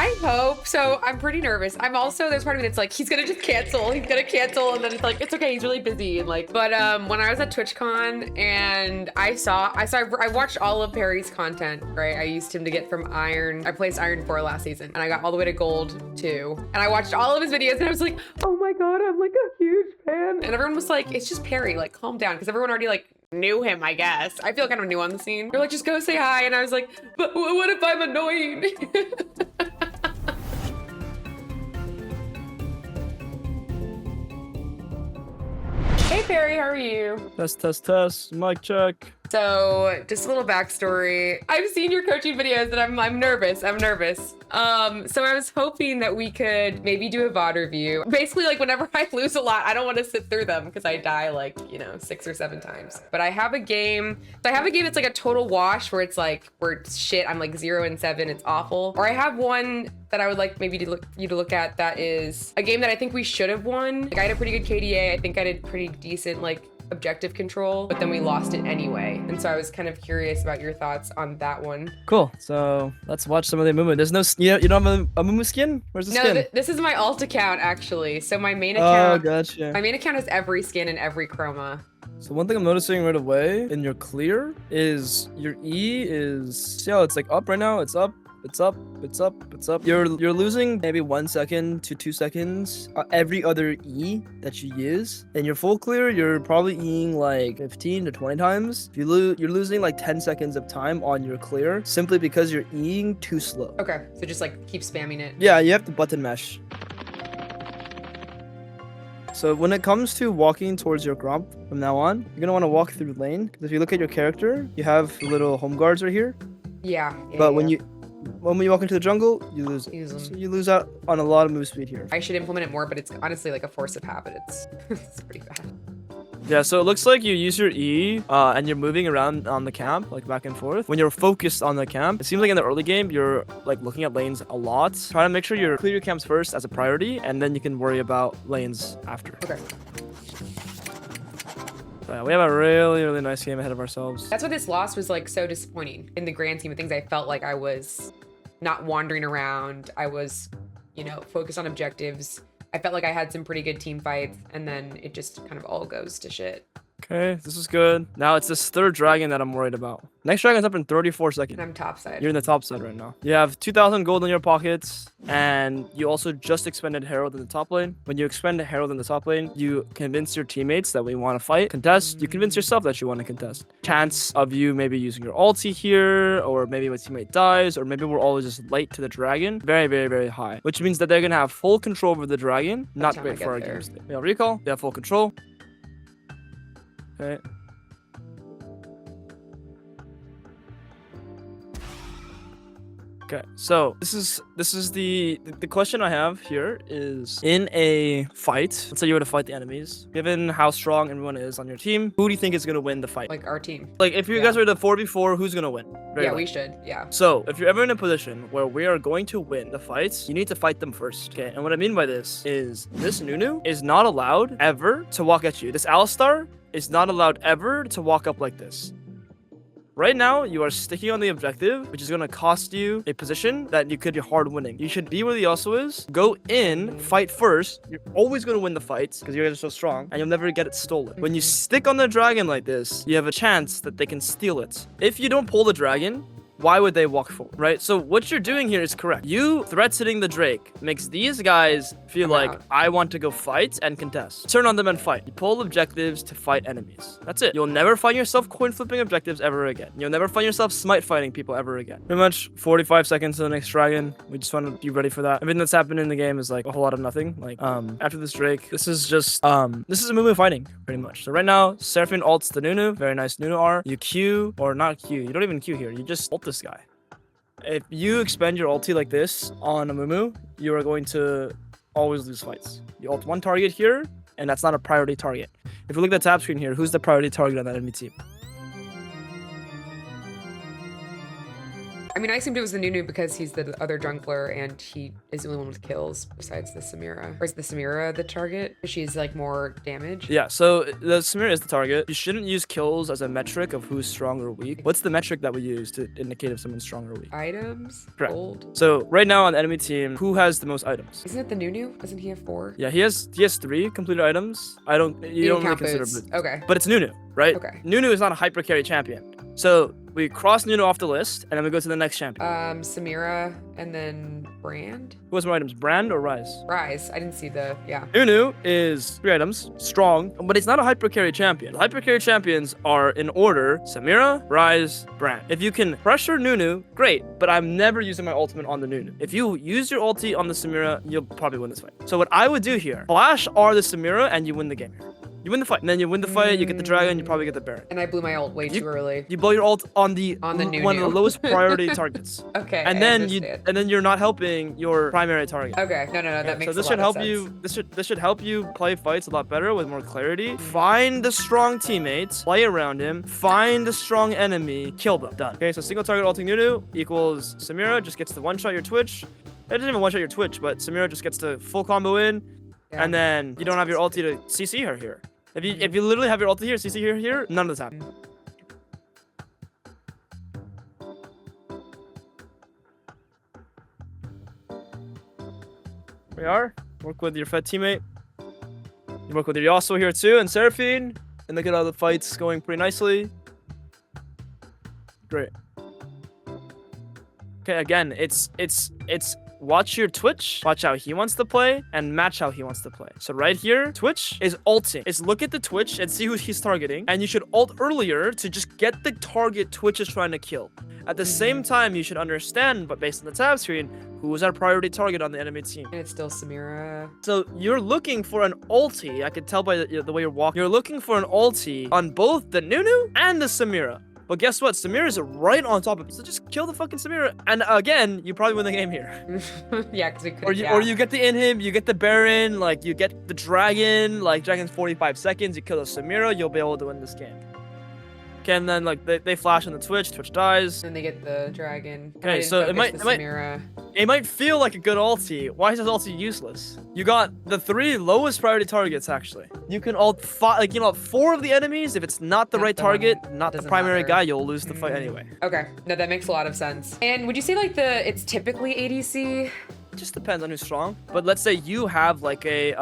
I hope. So I'm pretty nervous. I'm also, there's part of me that's like, he's gonna just cancel. He's gonna cancel. And then it's like, it's okay. He's really busy. And like, but when I was at TwitchCon and I watched all of Perry's content, right? I used him to get from Iron. I placed Iron 4 last season and I got all the way to Gold 2. And I watched all of his videos and I was like, oh my God, I'm like a huge fan. And everyone was like, it's just Perry, like calm down. Cause everyone already like knew him, I guess. I feel kind of new on the scene. They're like, just go say hi. And I was like, but what if I'm annoying? Hey Perry, how are you? Test. Mic check. So just a little backstory. I've seen your coaching videos and I'm nervous. So I was hoping that we could maybe do a VOD review. Basically, like whenever I lose a lot, I don't want to sit through them because I die like, 6 or 7 times. But I have a game. So I have a game that's like a total wash where it's like, where it's shit. I'm like 0 and 7. It's awful. Or I have one that I would like maybe you to look at that is a game that I think we should have won. Like I had a pretty good KDA. I think I did pretty decent like objective control, but then we lost it anyway. And so I was kind of curious about your thoughts on that one. Cool. So let's watch some of the Mumu. There's no, you don't have a Mumu skin? Where's the skin? No, this is my alt account actually. So my main account. Oh, gotcha. My main account has every skin and every chroma. So one thing I'm noticing right away in your clear is your E is, see how it's like up right now? It's up. It's up. You're losing maybe 1 second to 2 seconds every other E that you use. In your full clear, you're probably Eing like 15 to 20 times. You're losing like 10 seconds of time on your clear simply because you're Eing too slow. Okay, so just like keep spamming it. Yeah, you have to button mash. So when it comes to walking towards your gromp from now on, you're gonna want to walk through lane. Because if you look at your character, you have little home guards right here. Yeah. But when you walk into the jungle, you lose it. So you lose out on a lot of move speed here. I should implement it more, but it's honestly like a force of habit. It's pretty bad. Yeah, so it looks like you use your E and you're moving around on the camp, like back and forth. When you're focused on the camp, it seems like in the early game, you're like looking at lanes a lot. Try to make sure you clear your camps first as a priority, and then you can worry about lanes after. Okay. Yeah, we have a really nice game ahead of ourselves. That's why this loss was like so disappointing in the grand scheme of things. I felt like I was not wandering around. I was, focused on objectives. I felt like I had some pretty good team fights, and then it just kind of all goes to shit. Okay, this is good. Now it's this third dragon that I'm worried about. Next dragon's up in 34 seconds. And I'm top side. You're in the top side right now. You have 2,000 gold in your pockets, and you also just expended Herald in the top lane. When you expend Herald in the top lane, you convince your teammates that we want to fight, contest. You convince yourself that you want to contest. Chance of you maybe using your ulti here, or maybe my teammate dies, or maybe we're all just late to the dragon. Very high. Which means that they're going to have full control over the dragon. Not great for our game state. We have recall. We have full control. Okay. Okay, so this is the question I have here is, in a fight, let's say you were to fight the enemies, given how strong everyone is on your team, who do you think is gonna win the fight? Like our team. Like if you guys were to 4v4, who's gonna win? We should, yeah. So if you're ever in a position where we are going to win the fights, you need to fight them first. Okay, and what I mean by this is this Nunu is not allowed ever to walk at you. This Alistar is not allowed ever to walk up like this. Right now, you are sticking on the objective, which is going to cost you a position that you could be hard winning. You should be where the Yasuo is, go in, fight first. You're always going to win the fights because you guys are so strong, and you'll never get it stolen. When you stick on the dragon like this, you have a chance that they can steal it. If you don't pull the dragon, why would they walk forward, right? So what you're doing here is correct. You threat-sitting the Drake makes these guys feel like, I want to go fight and contest. Turn on them and fight. You pull objectives to fight enemies. That's it. You'll never find yourself coin-flipping objectives ever again. You'll never find yourself smite fighting people ever again. Pretty much 45 seconds to the next dragon. We just want to be ready for that. Everything that's happened in the game is like a whole lot of nothing. Like, after this Drake, this is just, this is a Mumu fighting, pretty much. So right now, Seraphine ults the Nunu. Very nice Nunu R. You Q, or not Q. You don't even Q here. You just ult this guy. If you expend your ulti like this on a Mumu, you are going to always lose fights. You ult one target here, and that's not a priority target. If you look at the tab screen here, who's the priority target on that enemy team? I mean, I assumed it was the Nunu because he's the other jungler and he is the only one with kills besides the Samira. Or is the Samira the target? She's like more damage. Yeah, so the Samira is the target. You shouldn't use kills as a metric of who's strong or weak. What's the metric that we use to indicate if someone's strong or weak? Items? Correct. Gold. So right now on the enemy team, who has the most items? Isn't it the Nunu? Doesn't he have 4? Yeah, he has 3 completed items. You don't really count consider boots. boots. Okay. But it's Nunu, right? Okay. Nunu is not a hyper carry champion. So we cross Nunu off the list and then we go to the next champion. Samira and then Brand? Who has more items, Brand or Rise? Rise. I didn't see the, yeah. Nunu is 3 items, strong, but he's not a hyper carry champion. Hyper carry champions are in order: Samira, Rise, Brand. If you can pressure Nunu, great, but I'm never using my ultimate on the Nunu. If you use your ulti on the Samira, you'll probably win this fight. So what I would do here, flash R the Samira and you win the game here. You win the fight, and then you win the fight, you get the dragon, you probably get the Baron. And I blew my ult way too early. You blow your ult on the Nunu. one of the lowest priority targets. Okay. And then you're not helping your primary target. Okay. No, that makes so this a should lot help of you. sense. This should help you play fights a lot better with more clarity. Find the strong teammates, play around him, find the strong enemy, kill them. Done. Okay, so single target ulting Nunu equals Samira just gets to one-shot your Twitch. It doesn't even one-shot your Twitch, but Samira just gets to full combo in, and then you don't have your ulti to CC her here. If you literally have your ulti here, CC here, none of this happens. We are. Work with your Fed teammate. You work with your Yasuo here too, and Seraphine. And look at all the fights going pretty nicely. Great. Okay, again, it's watch your Twitch, watch how he wants to play, and match how he wants to play. So right here, Twitch is ulting. Is look at the Twitch and see who he's targeting, and you should ult earlier to just get the target Twitch is trying to kill. At the same time, you should understand, but based on the tab screen, who is our priority target on the enemy team. And it's still Samira. So you're looking for an ulti. I could tell by the way you're walking. You're looking for an ulti on both the Nunu and the Samira. But guess what? Samira's right on top of it. So just kill the fucking Samira. And again, you probably win the game here. Yeah, because we could. Or you get the inhib, you get the Baron, like you get the dragon, like dragon's 45 seconds, you kill the Samira, you'll be able to win this game. Okay, and then like they flash on the Twitch dies. And they get the dragon. Okay, so it might feel like a good ulti. Why is this ulti useless? You got the 3 lowest priority targets actually. You can ult 4 of the enemies. If it's not the right target, not the primary guy, you'll lose the fight anyway. Okay, no, that makes a lot of sense. And would you say like it's typically ADC? It just depends on who's strong. But let's say you have like a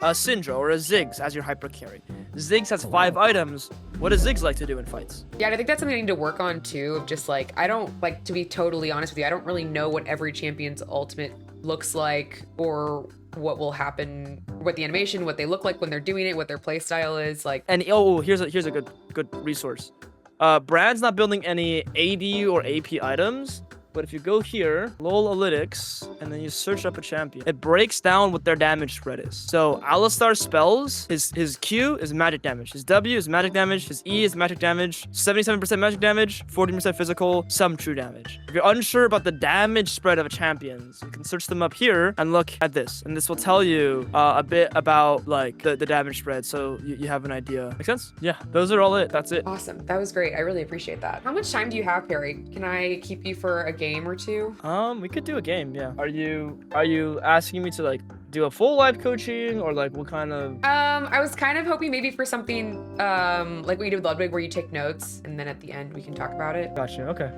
Syndra or a Ziggs as your hyper carry. Ziggs has 5 items. What does Ziggs like to do in fights? Yeah, I think that's something I need to work on too. Of just like, I don't like, to be totally honest with you, I don't really know what every champion's ultimate looks like or what will happen, what the animation, what they look like when they're doing it, what their play style is like. And here's a good resource. Brad's not building any AD or AP items. But if you go here, LOL Analytics, and then you search up a champion, it breaks down what their damage spread is. So Alistar's spells, his Q is magic damage, his W is magic damage, his E is magic damage, 77% magic damage, 40% physical, some true damage. If you're unsure about the damage spread of champions, you can search them up here and look at this. And this will tell you a bit about like the damage spread, so you have an idea. Make sense? Yeah, those are all it. That's it. Awesome. That was great. I really appreciate that. How much time do you have, Perry? Can I keep you for a game or two? We could do a game, yeah. Are you asking me to like do a full live coaching or like what kind of? I was kind of hoping maybe for something like what you did with Ludwig where you take notes and then at the end we can talk about it. Gotcha, okay.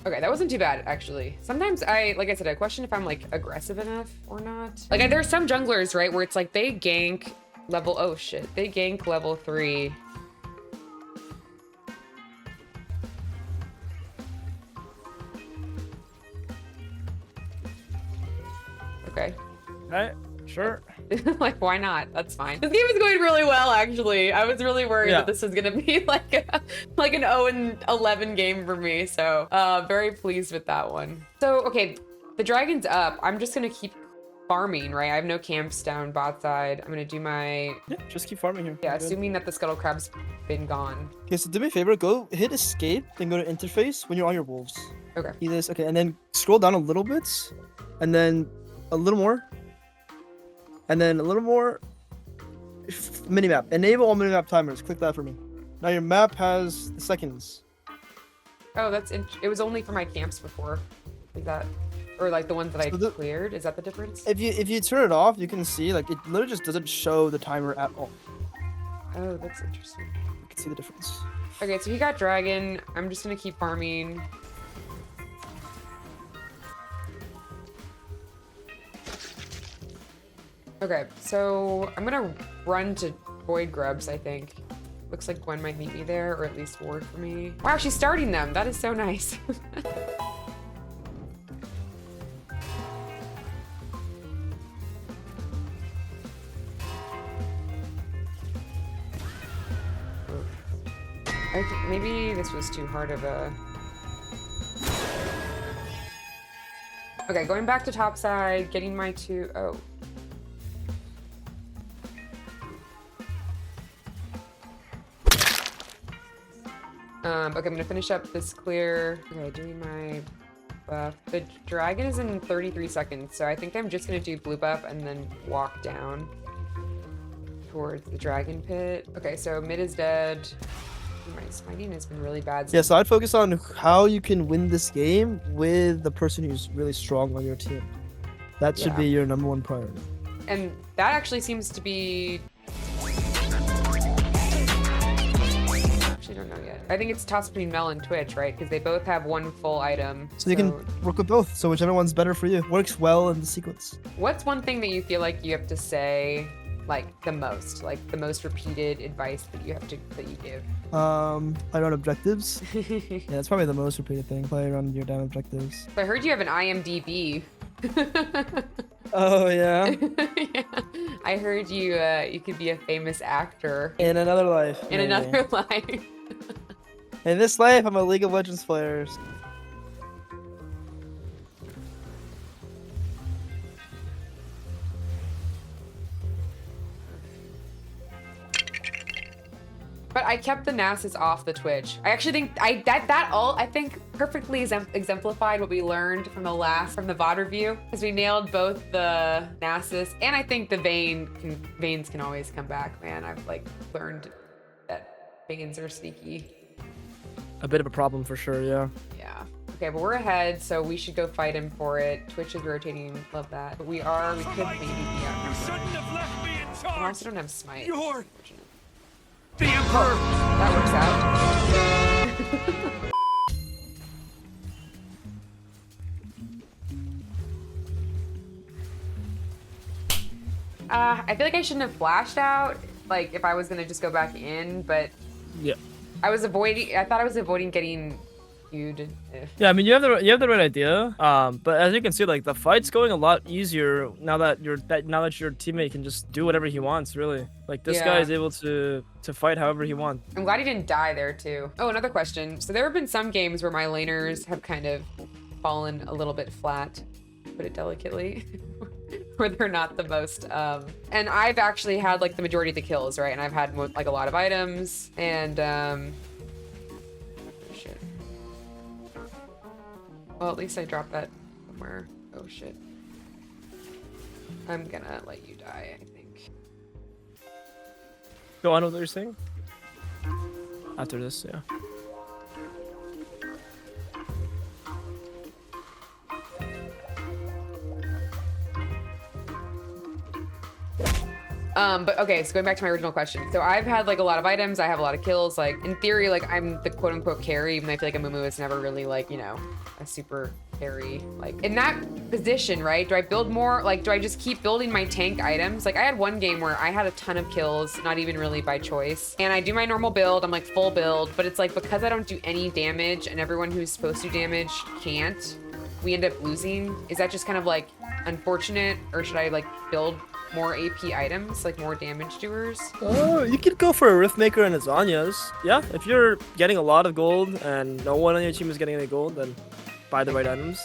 Okay, that wasn't too bad, actually. Sometimes like I said, I question if I'm like aggressive enough or not. Like there's some junglers, right, where it's like they gank level, oh shit, they gank level 3. Okay. Alright, sure. Like, why not? That's fine. This game is going really well, actually. I was really worried that this was gonna be like an 0-11 game for me. So, very pleased with that one. So, okay, the dragon's up. I'm just gonna keep farming, right? I have no camps down bot side. I'm gonna do my... Yeah, just keep farming here. Yeah, Good. assuming that the scuttle crab's been gone. Okay, so do me a favor, go hit escape, then go to interface when you're on your wolves. Okay. See this? Okay, and then scroll down a little bit, and then a little more, and then a little more. Minimap. Enable all minimap timers. Click that for me. Now your map has the seconds. Oh, it was only for my camps before. Like that. Or like the ones that I So cleared. Is that the difference? If you turn it off, you can see like it literally just doesn't show the timer at all. Oh, that's interesting. You can see the difference. Okay, so he got dragon. I'm just gonna keep farming. Okay, so I'm gonna run to Void Grubs, I think. Looks like Gwen might meet me there, or at least ward for me. Wow, she's starting them. That is so nice. Maybe this was too hard of a... Okay, going back to top side, getting my two... Oh. Okay, I'm gonna finish up this clear. Okay, doing my buff. The dragon is in 33 seconds, so I think I'm just gonna do blue buff and then walk down towards the dragon pit. Okay, so mid is dead. My smiting has been really bad. Yeah, so I'd focus on how you can win this game with the person who's really strong on your team. That should be your #1 priority. And that actually seems to be... Actually, don't know yet. I think it's toss between Mel and Twitch, right? Because they both have one full item. So you can work with both. So whichever one's better for you. Works well in the sequence. What's one thing that you feel like you have to say, like the most repeated advice that you give? Play around objectives. Yeah, that's probably the most repeated thing. Play around your damn objectives. So I heard you have an IMDb. Oh yeah. Yeah. I heard you could be a famous actor In another life. in maybe. another life. In this life, I'm a League of Legends player. But I kept the Nasus off the Twitch. I actually think I think perfectly exemplified what we learned from the VOD review, because we nailed both the Nasus and I think the Veins can always come back, man. I've like learned that Veins are sneaky. A bit of a problem for sure, yeah. Yeah. Okay, but we're ahead, so we should go fight him for it. Twitch is rotating, love that. But we could maybe be out. You shouldn't have left me in charge. I also don't have smite. You're the Emperor. That works out. I feel like I shouldn't have flashed out, like if I was gonna just go back in, but Yeah. I thought I was avoiding getting queued. Yeah, I mean you have the right idea. But as you can see, like the fight's going a lot easier now that your teammate can just do whatever he wants, really. Like this guy is able to fight however he wants. I'm glad he didn't die there too. Oh, another question. So there have been some games where my laners have kind of fallen a little bit flat, to put it delicately, where they're not the most. And I've actually had like the majority of the kills, right? And I've had like a lot of items and shit. Well, at least I dropped that somewhere. Oh shit. I'm gonna let you die, I think. Go on with what you're saying. After this, yeah. But okay, so going back to my original question. So I've had like a lot of items, I have a lot of kills. Like in theory, like I'm the quote unquote carry, even though I feel like a Mumu is never really like, you know, a super carry. Like in that position, right? Do I build more? Like, do I just keep building my tank items? Like I had one game where I had a ton of kills, not even really by choice. And I do my normal build, I'm like full build, but it's like because I don't do any damage and everyone who's supposed to do damage can't, we end up losing. Is that just kind of like unfortunate, or should I like build more AP items, like more damage doers? Oh, you could go for a Riftmaker and a Zanya's. Yeah, if you're getting a lot of gold and no one on your team is getting any gold, then buy the right items.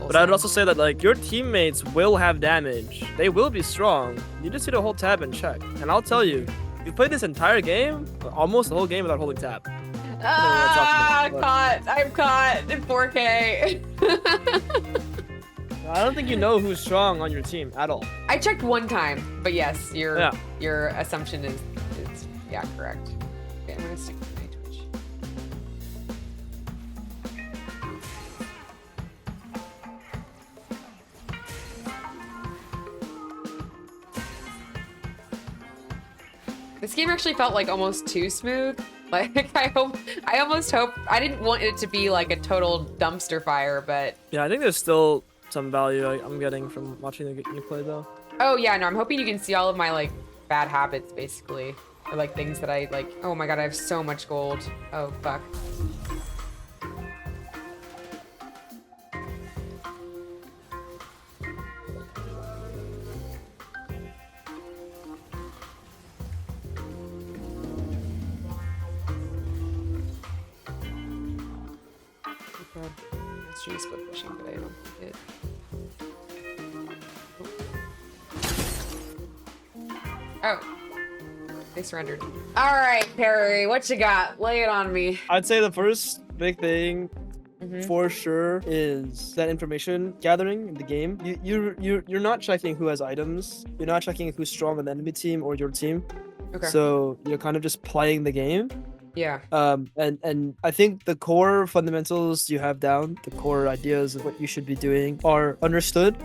But I'd also say that like your teammates will have damage. They will be strong. You just need to hold tab and check. And I'll tell you, you played this entire game, almost the whole game without holding tab. I'm caught in 4K. I don't think you know who's strong on your team at all. I checked one time, but yes, your assumption is correct. Okay, I'm gonna stick with my Twitch. This game actually felt like almost too smooth. Like I almost hope I didn't want it to be like a total dumpster fire, but yeah, I think there's still some value I'm getting from watching you play though. Oh yeah, no, I'm hoping you can see all of my like bad habits basically, or like things that I like. Oh my god, I have so much gold. Oh fuck. Let's do split pushing, but I don't think it. Oh, they surrendered. All right, Perry, what you got? Lay it on me. I'd say the first big thing for sure is that information gathering in the game. You're not checking who has items. You're not checking who's strong on the enemy team or your team. Okay. So you're kind of just playing the game. Yeah. And I think the core fundamentals you have down, the core ideas of what you should be doing are understood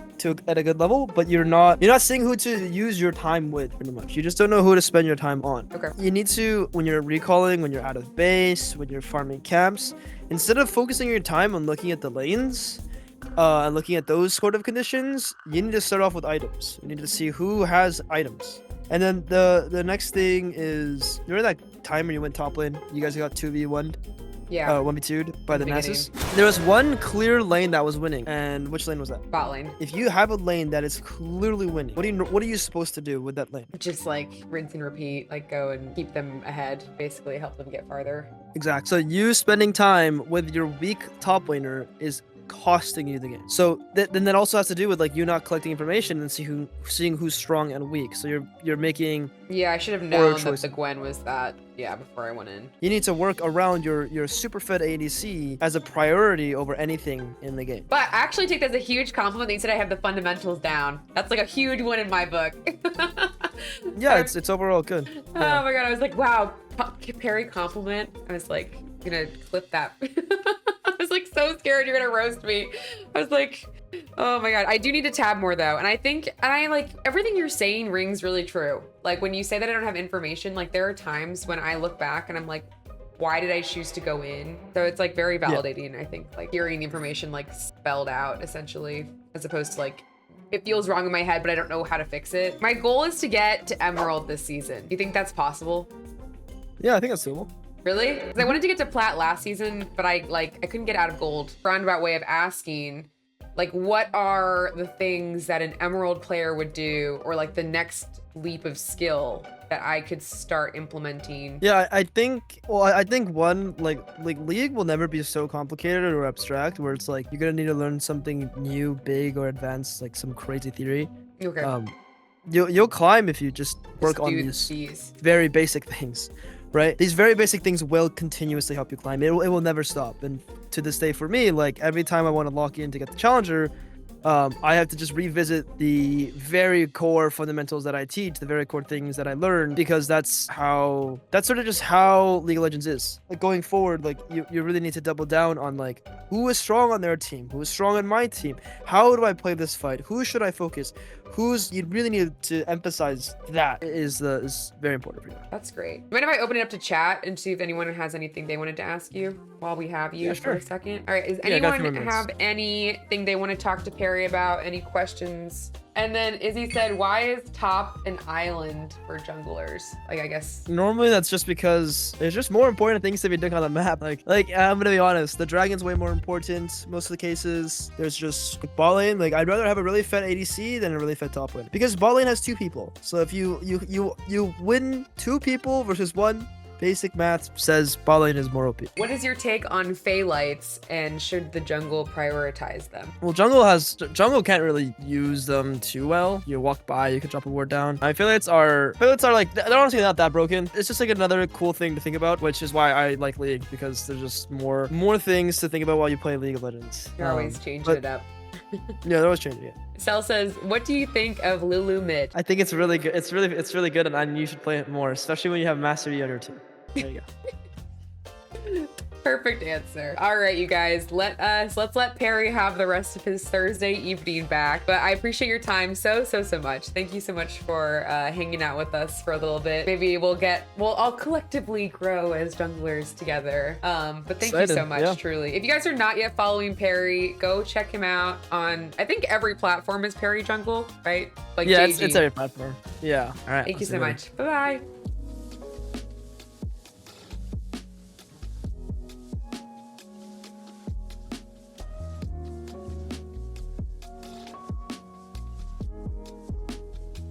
at a good level, but you're not seeing who to use your time with pretty much. You just don't know who to spend your time on. Okay. You need to, when you're recalling, when you're out of base, when you're farming camps, instead of focusing your time on looking at the lanes, and looking at those sort of conditions, you need to start off with items. You need to see who has items. And then the next thing is, remember that time when you went top lane? You guys got 2v1'd? Yeah. 1v2'd by the Nasus? There was one clear lane that was winning. And which lane was that? Bot lane. If you have a lane that is clearly winning, what are you supposed to do with that lane? Just like rinse and repeat, like go and keep them ahead, basically help them get farther. Exactly. So you spending time with your weak top laner is costing you the game. So then that also has to do with like you not collecting information and seeing who's strong and weak. So you're making. Yeah, I should have known that the Gwen was that. Yeah, before I went in. You need to work around your super fed ADC as a priority over anything in the game. But I actually take that as a huge compliment that you said I have the fundamentals down. That's like a huge one in my book. Yeah, it's overall good. Yeah. Oh my god, I was like, wow, Perry compliment. I was like, gonna clip that. I was like so scared you're gonna roast me. I was like, oh my god. I do need to tab more though. And I like everything you're saying rings really true. Like when you say that I don't have information, like there are times when I look back and I'm like, why did I choose to go in? So it's like very validating, I think, like hearing the information like spelled out essentially, as opposed to like, it feels wrong in my head, but I don't know how to fix it. My goal is to get to Emerald this season. Do you think that's possible? Yeah, I think that's doable. Really? Because I wanted to get to Plat last season, but I couldn't get out of Gold. Roundabout way of asking, like, what are the things that an Emerald player would do, or like the next leap of skill that I could start implementing? Yeah, I think one, like League will never be so complicated or abstract where it's like you're gonna need to learn something new, big or advanced, like some crazy theory. Okay. You'll climb if you just work on these very basic things. Right? These very basic things will continuously help you climb. It will never stop. And to this day for me, like every time I want to lock in to get the challenger, I have to just revisit the very core fundamentals that I teach, the very core things that I learned, because that's sort of just how League of Legends is. Like going forward, like you really need to double down on like who is strong on their team, who is strong on my team, how do I play this fight, who should I focus, you really need to emphasize that is very important for you. That's great. Mind if I open it up to chat and see if anyone has anything they wanted to ask you while we have you for a second? All right, is anyone have anything they want to talk to Perry about? Any questions? And then Izzy said, why is top an island for junglers? Like, I guess. Normally that's just because there's just more important things to be doing on the map. Like I'm gonna be honest, the dragon's way more important most of the cases. There's just bot lane. Like I'd rather have a really fed ADC than a really fed top lane. Because bot lane has two people. So if you win two people versus one, Basic math says bot lane is more OP. What is your take on Phaelites, and should the jungle prioritize them? Well, jungle can't really use them too well. You walk by, you can drop a ward down. I feel are like, they're honestly not that broken. It's just like another cool thing to think about, which is why I like League, because there's just more things to think about while you play League of Legends. You're always changing it up. Yeah, they're always changing it. Cell says, what do you think of Lulu mid? I think it's really good. It's really good, and you should play it more, especially when you have Master Yi on your team. There you go. Perfect answer. All right, you guys, let's let Perry have the rest of his Thursday evening back. But I appreciate your time so much. Thank you so much for hanging out with us for a little bit. Maybe we'll all collectively grow as junglers together. But thank you so much, truly. If you guys are not yet following Perry, go check him out on, I think every platform is Perry Jungle, right? Like yeah, JG. it's every platform. Yeah. All right. Thank you so much. Bye-bye.